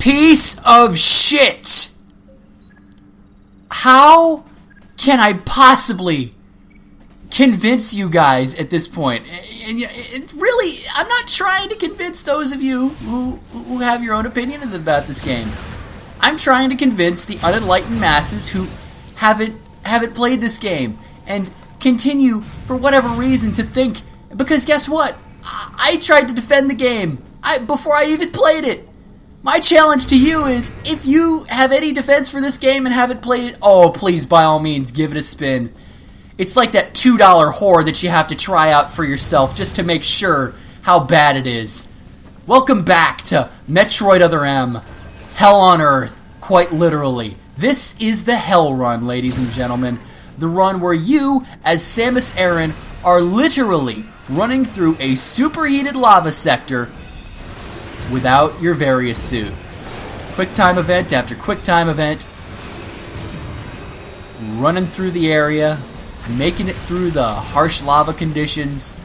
piece of shit! How can I possibly convince you guys at this point? And really, I'm not trying to convince those of you who have your own opinion about this game. I'm trying to convince the unenlightened masses who haven't played this game and continue, for whatever reason, to think, because guess what? I tried to defend the game before I even played it. My challenge to you is, if you have any defense for this game and haven't played it, oh, please, by all means, give it a spin. It's like that $2 whore that you have to try out for yourself just to make sure how bad it is. Welcome back to Metroid Other M. Hell on Earth, quite literally. This is the Hell Run, ladies and gentlemen. The run where you, as Samus Aran, are literally running through a superheated lava sector without your Varia suit. Quick time event after quick time event. Running through the area, making it through the harsh lava conditions,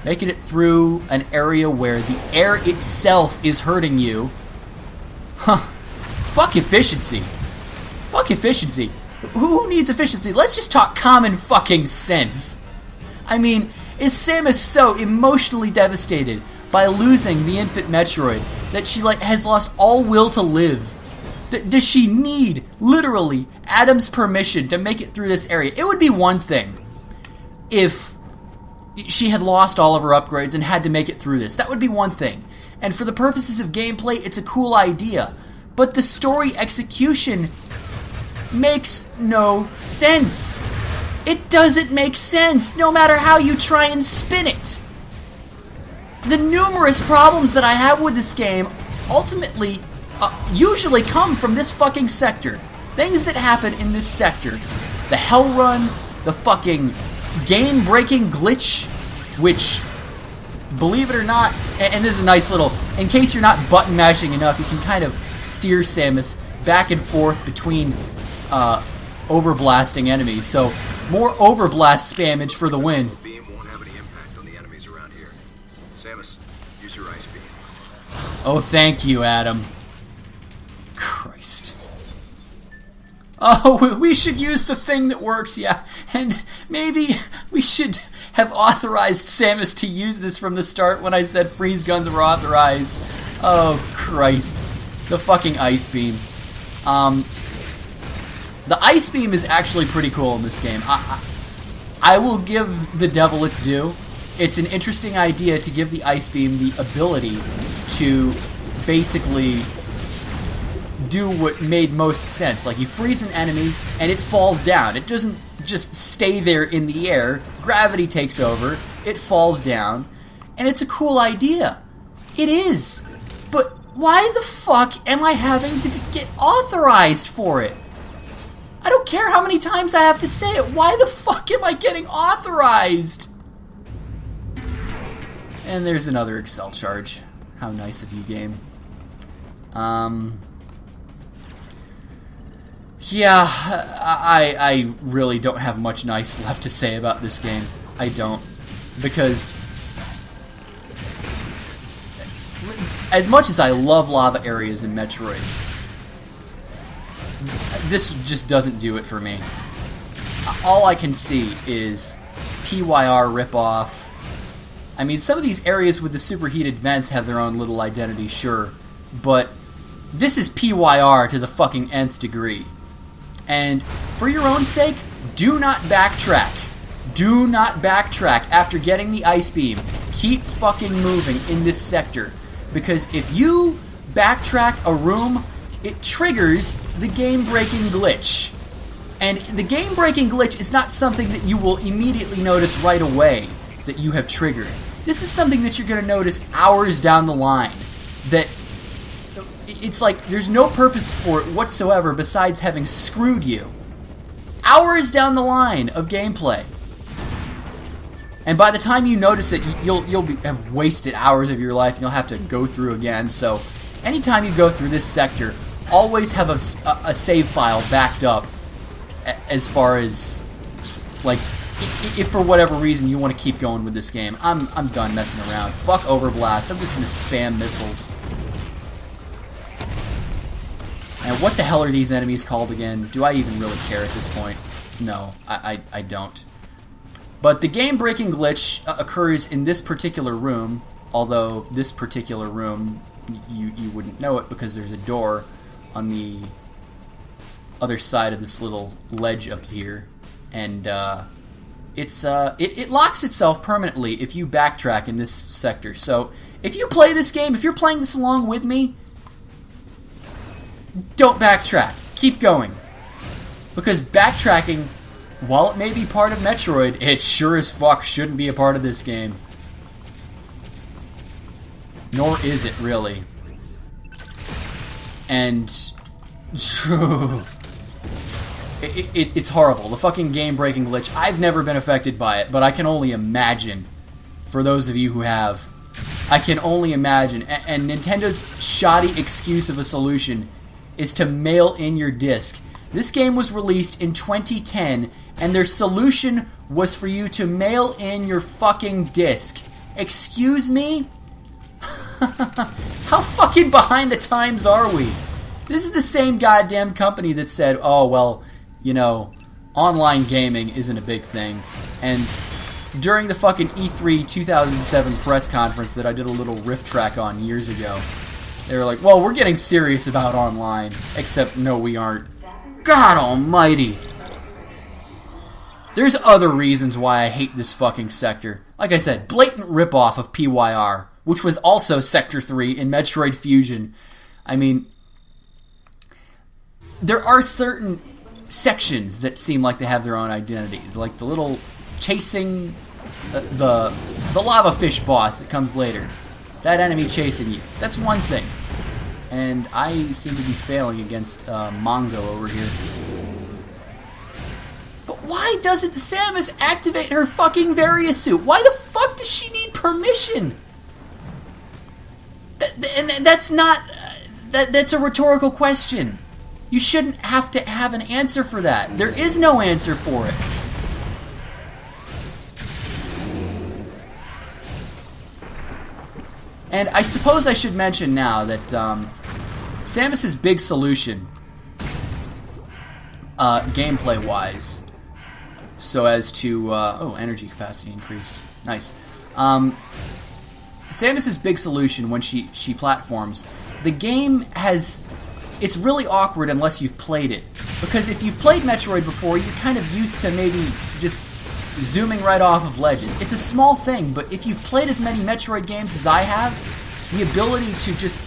making it through an area where the air itself is hurting you. Huh. Fuck efficiency. Fuck efficiency. Who needs efficiency? Let's just talk common fucking sense. I mean, is Samus so emotionally devastated by losing the infant Metroid that she has lost all will to live? Does she need, literally, Adam's permission to make it through this area? It would be one thing if she had lost all of her upgrades and had to make it through this. That would be one thing. And for the purposes of gameplay, it's a cool idea. But the story execution makes no sense. It doesn't make sense, no matter how you try and spin it. The numerous problems that I have with this game ultimately usually come from this fucking sector. Things that happen in this sector. The Hell Run, the fucking game-breaking glitch, which, believe it or not, and this is a nice little, in case you're not button mashing enough, you can kind of steer Samus back and forth between overblasting enemies. So, more overblast spammage for the win. Beam won't have any impact on the enemies around here. Samus, use your ice beam. Oh, thank you, Adam. Christ. Oh, we should use the thing that works, yeah. And maybe we should have authorized Samus to use this from the start when I said freeze guns were authorized. Oh, Christ. The fucking ice beam. The ice beam is actually pretty cool in this game. I will give the devil its due. It's an interesting idea to give the ice beam the ability to basically do what made most sense. Like, you freeze an enemy and it falls down. It doesn't just stay there in the air. Gravity takes over. It falls down. And it's a cool idea. It is. But why the fuck am I having to get authorized for it? I don't care how many times I have to say it. Why the fuck am I getting authorized? And there's another Excel charge. How nice of you, game. Yeah, I really don't have much nice left to say about this game. I don't. Because as much as I love lava areas in Metroid, this just doesn't do it for me. All I can see is PYR ripoff. I mean, some of these areas with the superheated vents have their own little identity, sure, but this is PYR to the fucking nth degree. And for your own sake, do not backtrack. Do not backtrack after getting the ice beam. Keep fucking moving in this sector, because if you backtrack a room, it triggers the game-breaking glitch. And the game-breaking glitch is not something that you will immediately notice right away that you have triggered. This is something that you're going to notice hours down the line. That it's like there's no purpose for it whatsoever besides having screwed you. Hours down the line of gameplay. And by the time you notice it, you'll have wasted hours of your life and you'll have to go through again. So anytime you go through this sector, always have a save file backed up as far as, like, if for whatever reason you want to keep going with this game. I'm done messing around. Fuck Overblast. I'm just going to spam missiles. what the hell are these enemies called again? Do I even really care at this point? No, I don't. But the game-breaking glitch occurs in this particular room, although this particular room, you wouldn't know it because there's a door on the other side of this little ledge up here, and it locks itself permanently if you backtrack in this sector. So if you play this game, if you're playing this along with me, don't backtrack. Keep going. Because backtracking, while it may be part of Metroid, it sure as fuck shouldn't be a part of this game. Nor is it, really. And it's horrible. The fucking game-breaking glitch. I've never been affected by it, but I can only imagine, for those of you who have, I can only imagine. And Nintendo's shoddy excuse of a solution is to mail in your disc. This game was released in 2010, and their solution was for you to mail in your fucking disc. Excuse me? How fucking behind the times are we? This is the same goddamn company that said, oh, well, you know, online gaming isn't a big thing. And during the fucking E3 2007 press conference that I did a little riff track on years ago, they were like, well, we're getting serious about online. Except, no, we aren't. God almighty. There's other reasons why I hate this fucking sector. Like I said, blatant ripoff of PYR, which was also Sector 3 in Metroid Fusion. I mean, there are certain sections that seem like they have their own identity. Like the little chasing, the lava fish boss that comes later. That enemy chasing you. That's one thing. And I seem to be failing against Mongo over here. But why doesn't Samus activate her fucking Varia suit? Why the fuck does she need permission? That's not... That's a rhetorical question. You shouldn't have to have an answer for that. There is no answer for it. And I suppose I should mention now that Samus's big solution, gameplay-wise, so as to... oh, energy capacity increased. Nice. Samus's big solution when she platforms, the game has... It's really awkward unless you've played it. Because if you've played Metroid before, you're kind of used to maybe just zooming right off of ledges. It's a small thing, but if you've played as many Metroid games as I have, the ability to just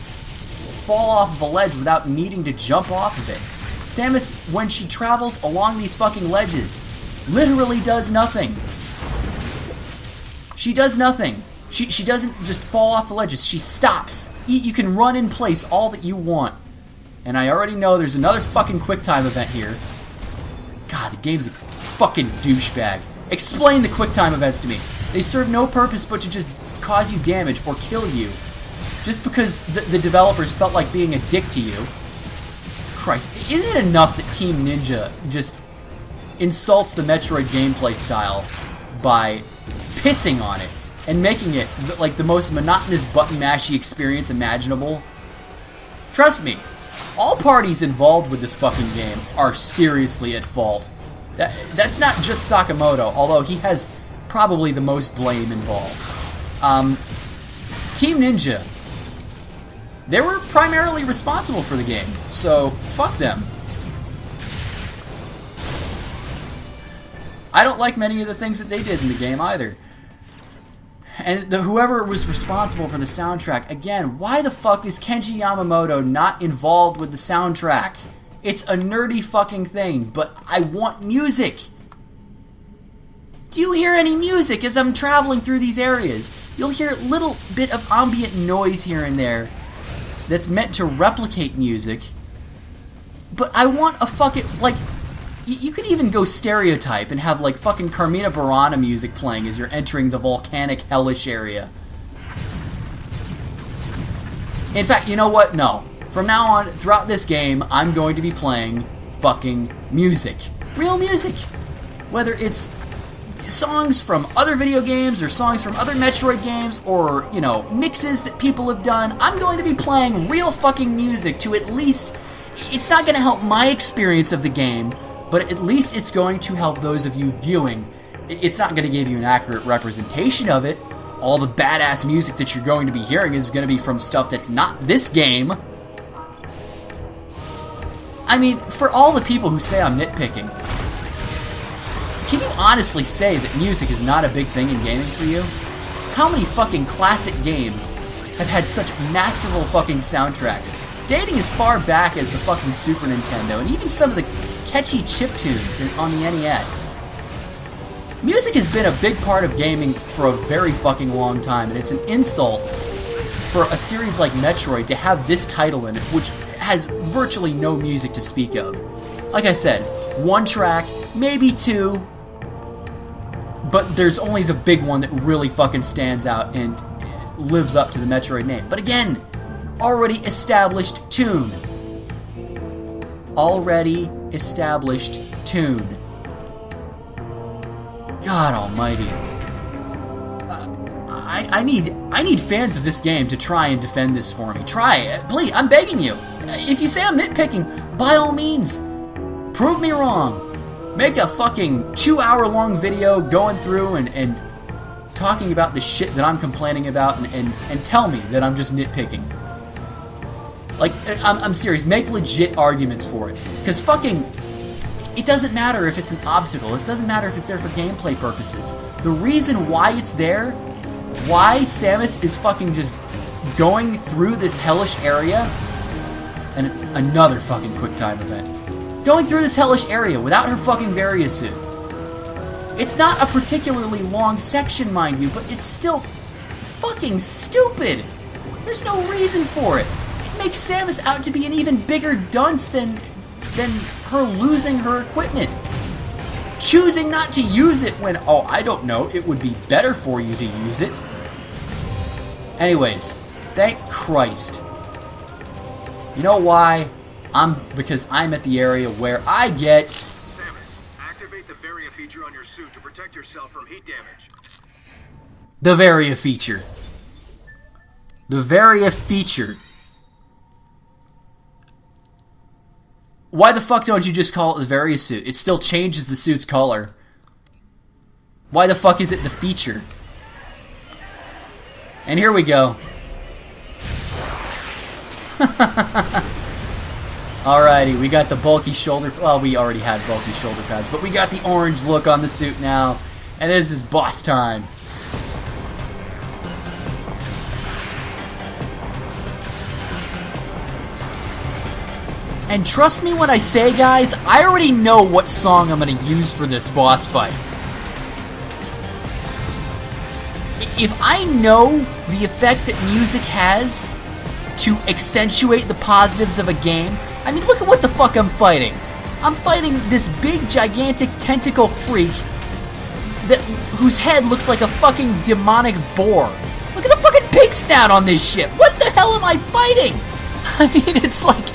fall off of a ledge without needing to jump off of it. Samus, when she travels along these fucking ledges, literally does nothing. She does nothing. She doesn't just fall off the ledges. She stops. You can run in place all that you want. And I already know there's another fucking QuickTime event here. God, the game's a fucking douchebag. Explain the QuickTime events to me. They serve no purpose but to just cause you damage or kill you. Just because the developers felt like being a dick to you. Christ, isn't it enough that Team Ninja just insults the Metroid gameplay style by pissing on it and making it like the most monotonous button-mashy experience imaginable? Trust me, all parties involved with this fucking game are seriously at fault. That's not just Sakamoto, although he has probably the most blame involved. Team Ninja, they were primarily responsible for the game, so fuck them. I don't like many of the things that they did in the game either. And whoever was responsible for the soundtrack, again, why the fuck is Kenji Yamamoto not involved with the soundtrack? It's a nerdy fucking thing, but I want music. Do you hear any music as I'm traveling through these areas? You'll hear a little bit of ambient noise here and there that's meant to replicate music. But I want a fucking, like, you could even go stereotype and have, like, fucking Carmina Burana music playing as you're entering the volcanic hellish area. In fact, you know what? No. From now on, throughout this game, I'm going to be playing fucking music. Real music. Whether it's songs from other video games or songs from other Metroid games or, you know, mixes that people have done, I'm going to be playing real fucking music to at least It's not going to help my experience of the game, but at least it's going to help those of you viewing. It's not going to give you an accurate representation of it. All the badass music that you're going to be hearing is going to be from stuff that's not this game. I mean, for all the people who say I'm nitpicking, can you honestly say that music is not a big thing in gaming for you? How many fucking classic games have had such masterful fucking soundtracks, dating as far back as the fucking Super Nintendo, and even some of the catchy chiptunes on the NES? Music has been a big part of gaming for a very fucking long time, and it's an insult for a series like Metroid to have this title in it, which has virtually no music to speak of. Like I said, one track, maybe two, but there's only the big one that really fucking stands out and lives up to the Metroid name. But again, already established tune. Already established tune. God almighty. I need fans of this game to try and defend this for me. Try. Please, I'm begging you. If you say I'm nitpicking, by all means, prove me wrong. Make a fucking 2-hour-long video going through and talking about the shit that I'm complaining about and tell me that I'm just nitpicking. Like, I'm serious. Make legit arguments for it. Because fucking, it doesn't matter if it's an obstacle. It doesn't matter if it's there for gameplay purposes. The reason why it's there, why Samus is fucking just going through this hellish area, and another fucking quick time event. Going through this hellish area without her fucking Varia suit. It's not a particularly long section, mind you, but it's still fucking stupid. There's no reason for it. It makes Samus out to be an even bigger dunce than her losing her equipment. Choosing not to use it when, oh, I don't know, it would be better for you to use it. Anyways, thank Christ. You know why? Because I'm at the area where I get... Samus, activate the Varia feature on your suit to protect yourself from heat damage. The Varia feature. The Varia feature. Why the fuck don't you just call it the Varia suit? It still changes the suit's color. Why the fuck is it the feature? And here we go. Alrighty, we got the bulky shoulder... Well, we already had bulky shoulder pads, but we got the orange look on the suit now. And this is boss time. And trust me when I say, guys, I already know what song I'm going to use for this boss fight. If I know the effect that music has to accentuate the positives of a game, I mean, look at what the fuck I'm fighting. I'm fighting this big, gigantic tentacle freak whose head looks like a fucking demonic boar. Look at the fucking pig snout on this shit. What the hell am I fighting? I mean, it's like...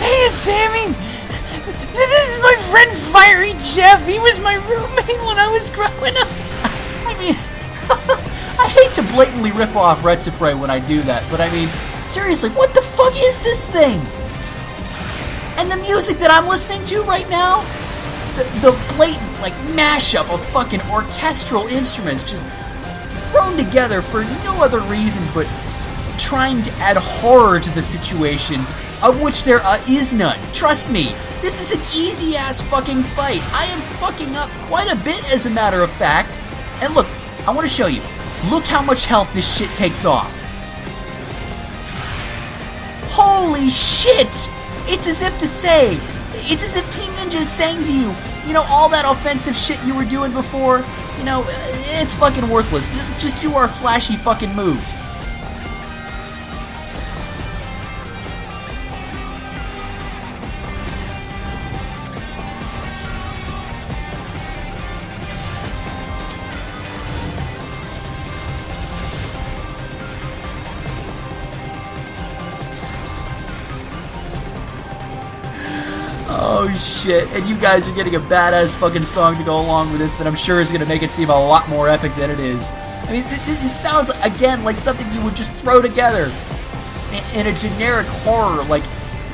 Hey, Sammy! This is my friend Fiery Jeff. He was my roommate when I was growing up. I mean, I hate to blatantly rip off Retropray when I do that, but I mean, seriously, what the fuck is this thing? And the music that I'm listening to right now, the blatant, like, mashup of fucking orchestral instruments just thrown together for no other reason but trying to add horror to the situation, of which there is none. Trust me, this is an easy-ass fucking fight. I am fucking up quite a bit, as a matter of fact. And look, I want to show you. Look how much health this shit takes off. Holy shit! It's as if to say, it's as if Team Ninja is saying to you, you know, all that offensive shit you were doing before, you know, it's fucking worthless. Just do our flashy fucking moves. Oh shit, and you guys are getting a badass fucking song to go along with this that I'm sure is going to make it seem a lot more epic than it is. I mean, this sounds, again, like something you would just throw together in a generic horror, like,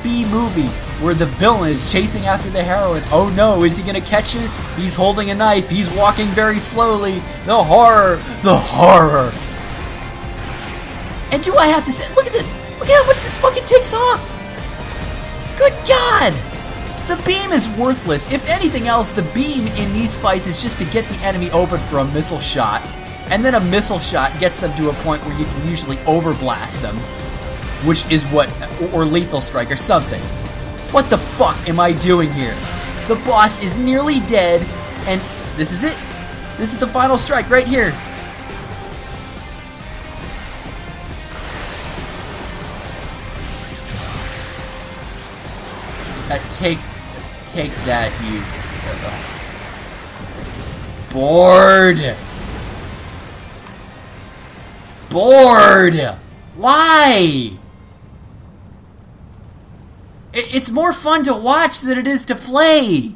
B-movie. where the villain is chasing after the heroine. Oh no, is he gonna catch her? He's holding a knife. He's walking very slowly. The horror. The horror. And do I have to say, look at this. Look at how much this fucking takes off. Good God. The beam is worthless. If anything else, the beam in these fights is just to get the enemy open for a missile shot. And then a missile shot gets them to a point where you can usually overblast them. Which is what, or lethal strike or something. What the fuck am I doing here? The boss is nearly dead, and this is it. This is the final strike right here. Take that, you. Bored. Why? It's more fun to watch than it is to play.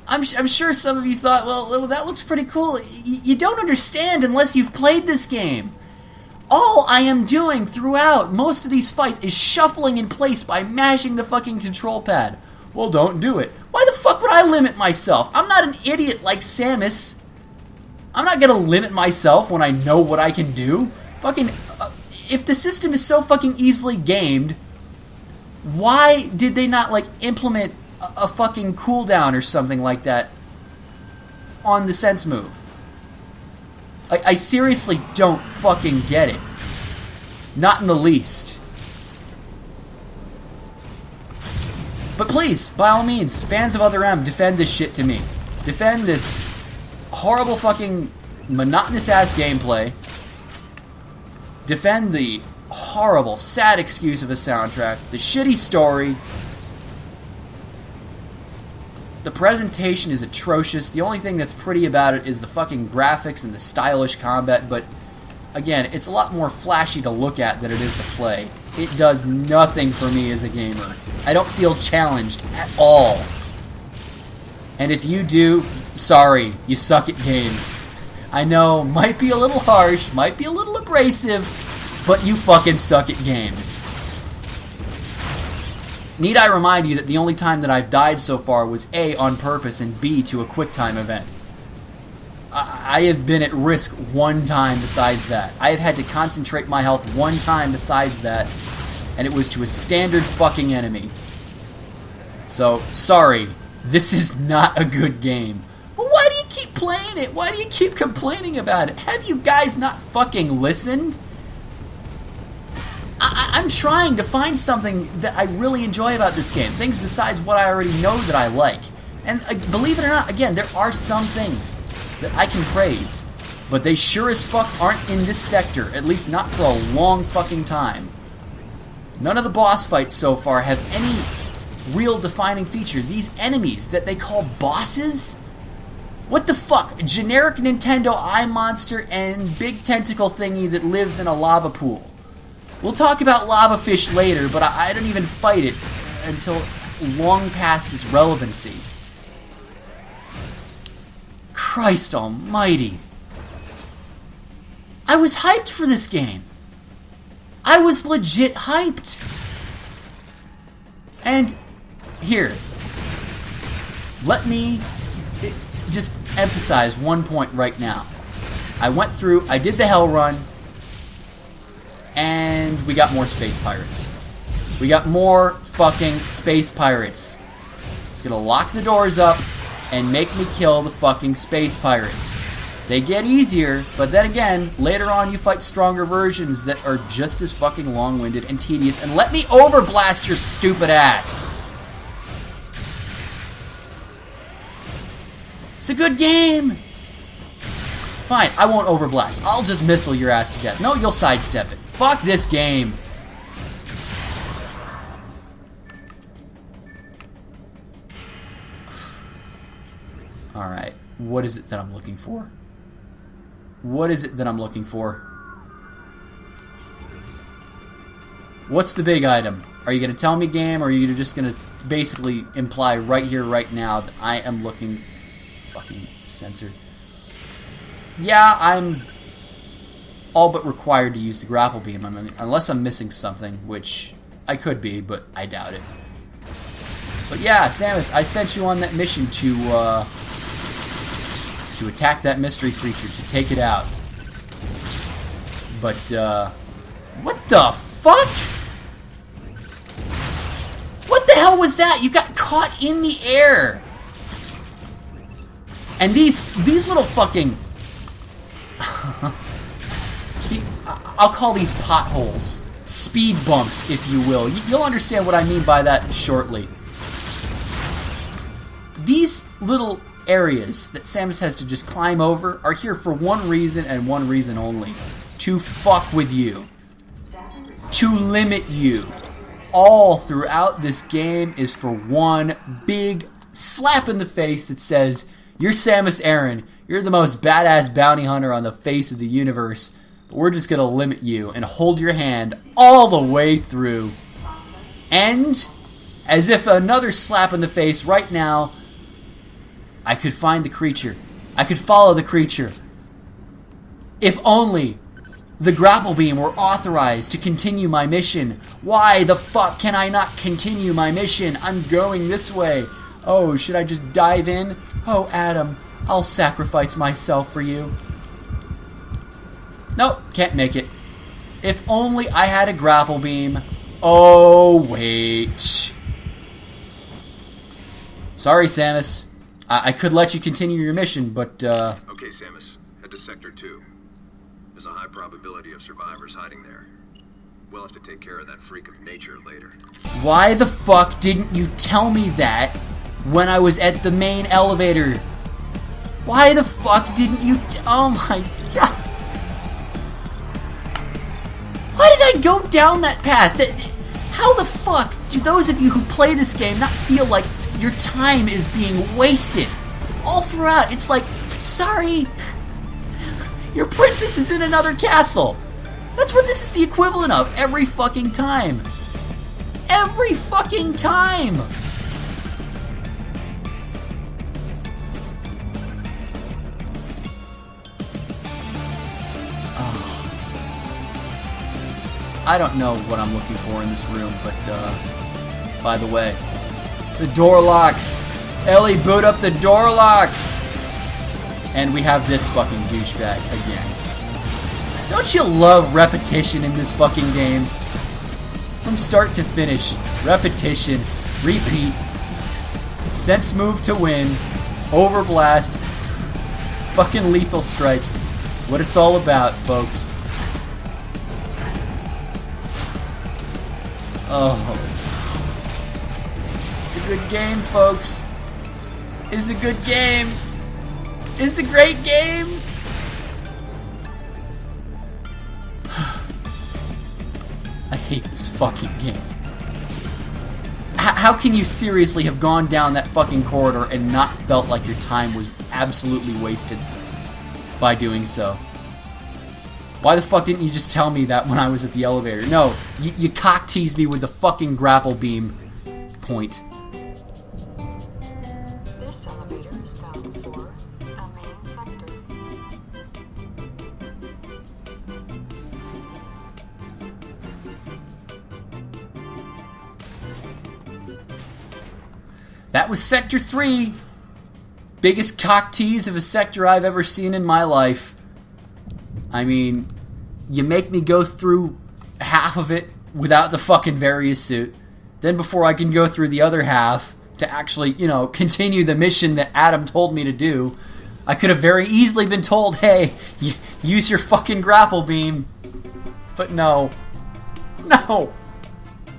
I'm sure some of you thought, well, that looks pretty cool. You don't understand unless you've played this game. All I am doing throughout most of these fights is shuffling in place by mashing the fucking control pad. Well, don't do it. Why the fuck would I limit myself? I'm not an idiot like Samus. I'm not gonna limit myself when I know what I can do. Fucking, if the system is so fucking easily gamed, why did they not, like, implement a fucking cooldown or something like that on the sense move? I seriously don't fucking get it. Not in the least. But please, by all means, fans of Other M, defend this shit to me. Defend this horrible fucking monotonous-ass gameplay. Defend the horrible, sad excuse of a soundtrack. The shitty story. The presentation is atrocious. The only thing that's pretty about it is the fucking graphics and the stylish combat, but again, it's a lot more flashy to look at than it is to play. It does nothing for me as a gamer. I don't feel challenged at all. And if you do, sorry, you suck at games. I know, might be a little harsh, might be a little abrasive, but you fucking suck at games. Need I remind you that the only time that I've died so far was A, on purpose, and B, to a QuickTime event. I have been at risk one time besides that. I have had to concentrate my health one time besides that, and it was to a standard fucking enemy. So, sorry, this is not a good game. Well, why do you keep playing it? Why do you keep complaining about it? Have you guys not fucking listened? I'm trying to find something that I really enjoy about this game. Things besides what I already know that I like. And believe it or not, again, there are some things that I can praise. But they sure as fuck aren't in this sector. At least not for a long fucking time. None of the boss fights so far have any real defining feature. These enemies that they call bosses? What the fuck? A generic Nintendo eye monster and big tentacle thingy that lives in a lava pool. We'll talk about lava fish later, but I don't even fight it until long past its relevancy. Christ almighty. I was hyped for this game. I was legit hyped. And here, let me just emphasize one point right now. I went through, I did the hell run, and we got more space pirates. We got more fucking space pirates. It's gonna lock the doors up and make me kill the fucking space pirates. They get easier, but then again, later on you fight stronger versions that are just as fucking long-winded and tedious, and let me overblast your stupid ass! It's a good game! Fine, I won't overblast. I'll just missile your ass to death. No, you'll sidestep it. Fuck this game. Alright, what is it that I'm looking for? What is it that I'm looking for? What's the big item? Are you going to tell me, game, or are you just going to basically imply right here, right now, that I am looking... Fucking censored. Yeah, I'm all but required to use the grapple beam, I mean, unless I'm missing something, which I could be, but I doubt it. But yeah, Samus, I sent you on that mission to attack that mystery creature, to take it out. But, what the fuck? What the hell was that? You got caught in the air. And these little fucking... I'll call these potholes. Speed bumps, if you will. You'll understand what I mean by that shortly. These little areas that Samus has to just climb over are here for one reason and one reason only. To fuck with you. To limit you. All throughout this game is for one big slap in the face that says, you're Samus Aran, you're the most badass bounty hunter on the face of the universe, but we're just gonna limit you and hold your hand all the way through. And, as if another slap in the face right now, I could find the creature. I could follow the creature. If only the grapple beam were authorized to continue my mission. Why the fuck can I not continue my mission? I'm going this way. Oh, should I just dive in? Oh, Adam, I'll sacrifice myself for you. Nope, can't make it. If only I had a grapple beam. Oh, wait. Sorry, Samus. I could let you continue your mission, but, Okay, Samus. Head to Sector 2. There's a high probability of survivors hiding there. We'll have to take care of that freak of nature later. Why the fuck didn't you tell me that when I was at the main elevator? Why the fuck didn't you oh my god. Why did I go down that path? How the fuck do those of you who play this game not feel like your time is being wasted? All throughout, it's like, sorry, your princess is in another castle. That's what this is the equivalent of every fucking time. Every fucking time. I don't know what I'm looking for in this room, but, by the way, the door locks! Ellie, boot up the door locks! And we have this fucking douchebag again. Don't you love repetition in this fucking game? From start to finish, repetition, repeat, sense move to win, overblast, fucking lethal strike. It's what it's all about, folks. Oh. It's a good game, folks. It's a good game. It's a great game. I hate this fucking game. How can you seriously have gone down that fucking corridor and not felt like your time was absolutely wasted by doing so? Why the fuck didn't you just tell me that when I was at the elevator? No, you cock-teased me with the fucking grapple beam point. This elevator is bound for a main sector. That was Sector 3. Biggest cock-tease of a sector I've ever seen in my life. I mean, you make me go through half of it without the fucking Varia suit. Then before I can go through the other half to actually, you know, continue the mission that Adam told me to do, I could have very easily been told, hey, use your fucking grapple beam. But no. No.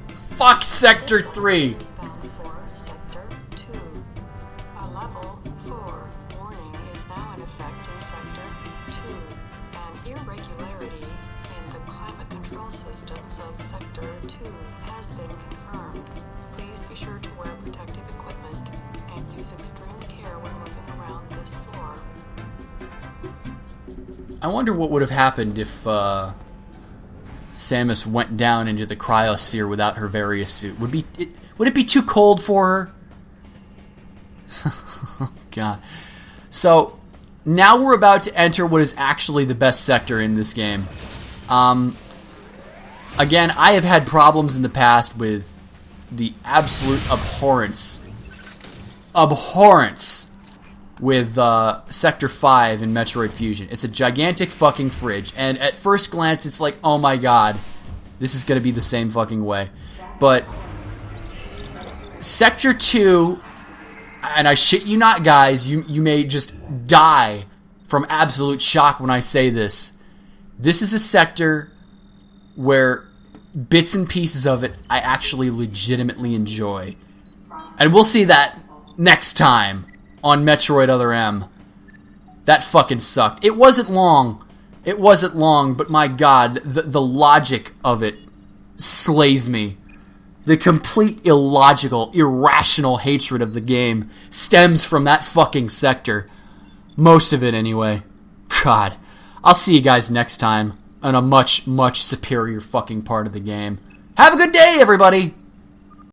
Fuck Sector 3. Bound for Sector 2. A level 4 warning is now in effect in Sector 2. An irregularity in the climate control systems of Sector 2 has been confirmed. Please be sure to wear protective equipment and use extreme care when moving around this floor. I wonder what would have happened if Samus went down into the cryosphere without her Varia suit. Would it be too cold for her? Oh, God. So, now we're about to enter what is actually the best sector in this game. Again, I have had problems in the past with the absolute abhorrence abhorrence with Sector 5 in Metroid Fusion. It's a gigantic fucking fridge, and at first glance, it's like, oh my god, this is going to be the same fucking way. But Sector 2, and I shit you not, guys, you may just die from absolute shock when I say this. This is a sector where bits and pieces of it I actually legitimately enjoy. And we'll see that next time on Metroid Other M. That fucking sucked. It wasn't long. It wasn't long, but my god, the logic of it slays me. The complete illogical, irrational hatred of the game stems from that fucking sector. Most of it, anyway. God. I'll see you guys next time on a much, much superior fucking part of the game. Have a good day, everybody!